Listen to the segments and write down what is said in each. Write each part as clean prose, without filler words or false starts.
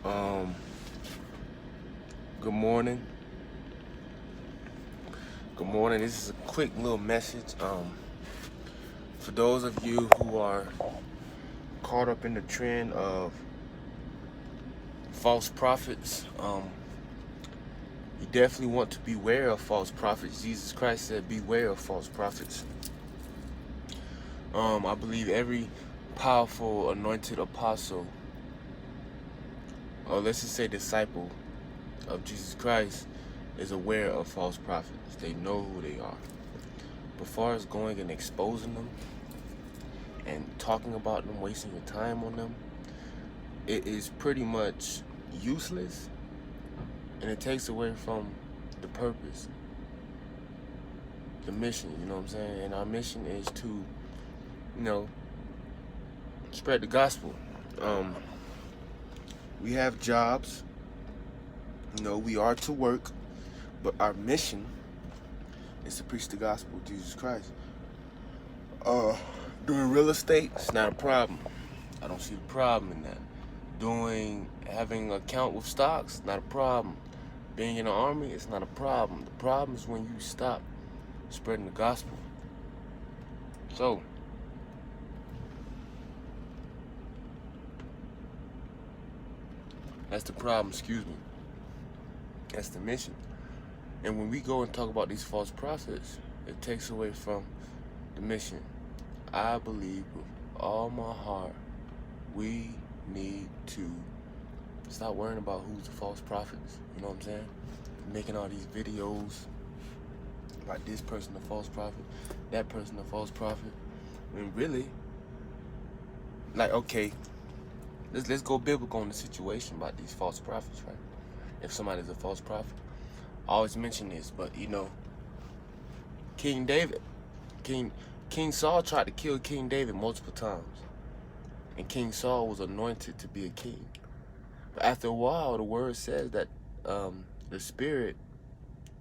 Um, Good morning. Good morning. This is a quick little message. For those of you who are caught up in the trend of false prophets, you definitely want to beware of false prophets. Jesus Christ said, "Beware of false prophets." I believe every powerful anointed apostle, or let's just say disciple of Jesus Christ, is aware of false prophets. They know who they are. But far as going and exposing them and talking about them, wasting your time on them, it is pretty much useless, and it takes away from the purpose, the mission, you know what I'm saying? And our mission is to, spread the gospel. We have jobs, we are to work, but our mission is to preach the gospel of Jesus Christ. Doing real estate, it's not a problem. I don't see the problem in that. Having an account with stocks, not a problem. Being in the army, it's not a problem. The problem is when you stop spreading the gospel. So, that's the problem, excuse me. That's the mission. And when we go and talk about these false prophets, it takes away from the mission. I believe with all my heart, we need to stop worrying about who's the false prophets. You know what I'm saying? Making all these videos about this person a false prophet, that person a false prophet. When really, okay, let's go biblical on the situation about these false prophets, right? If somebody's a false prophet, I always mention this, but King David, King Saul tried to kill King David multiple times. And King Saul was anointed to be a king. But after a while, the word says that the spirit,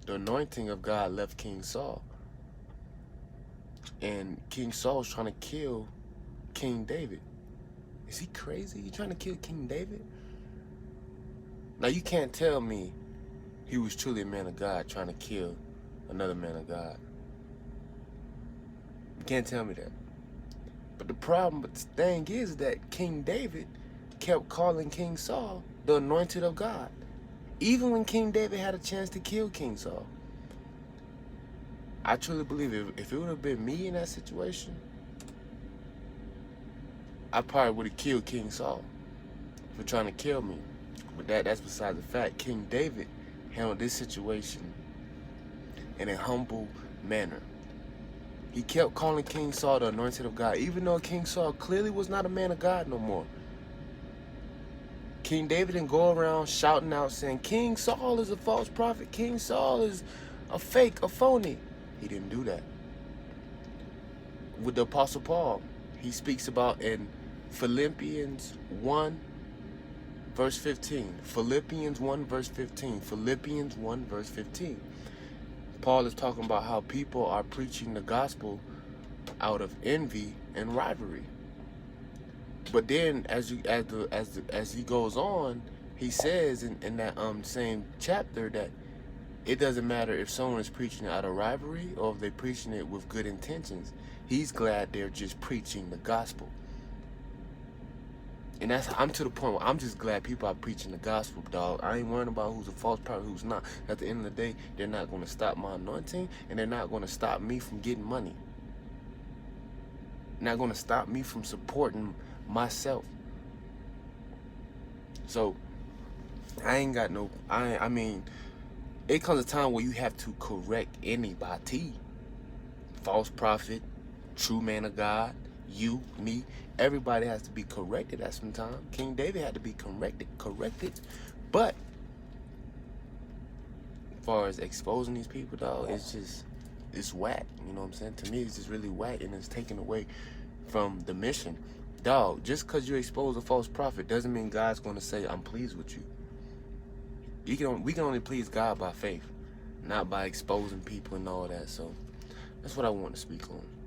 the anointing of God left King Saul. And King Saul was trying to kill King David. Is he crazy? You trying to kill King David? Now, you can't tell me he was truly a man of God trying to kill another man of God. You can't tell me that. But the thing is that King David kept calling King Saul the anointed of God, even when King David had a chance to kill King Saul. I truly believe if it would have been me in that situation, I probably would have killed King Saul for trying to kill me. But that's beside the fact. King David handled this situation in a humble manner. He kept calling King Saul the anointed of God, even though King Saul clearly was not a man of God no more. King David didn't go around shouting out saying, King Saul is a false prophet. King Saul is a fake, a phony. He didn't do that. With the Apostle Paul, he speaks about in Philippians 1, verse 15. Philippians 1, verse 15. Philippians 1, verse 15. Paul is talking about how people are preaching the gospel out of envy and rivalry. But then, as he goes on, he says in that same chapter that it doesn't matter if someone is preaching out of rivalry or if they're preaching it with good intentions. He's glad they're just preaching the gospel. And I'm to the point where I'm just glad people are preaching the gospel, dog. I ain't worrying about who's a false prophet, who's not. At the end of the day, they're not going to stop my anointing, and they're not going to stop me from getting money. Not going to stop me from supporting myself. So, I mean, it comes a time where you have to correct anybody. False prophet, true man of God, you, me, everybody has to be corrected at some time. King David had to be corrected. But as far as exposing these people, dog, it's whack. You know what I'm saying? To me, it's just really whack, and it's taken away from the mission. Dog, just because you expose a false prophet doesn't mean God's going to say, I'm pleased with you. We can only please God by faith, not by exposing people and all that. So that's what I want to speak on.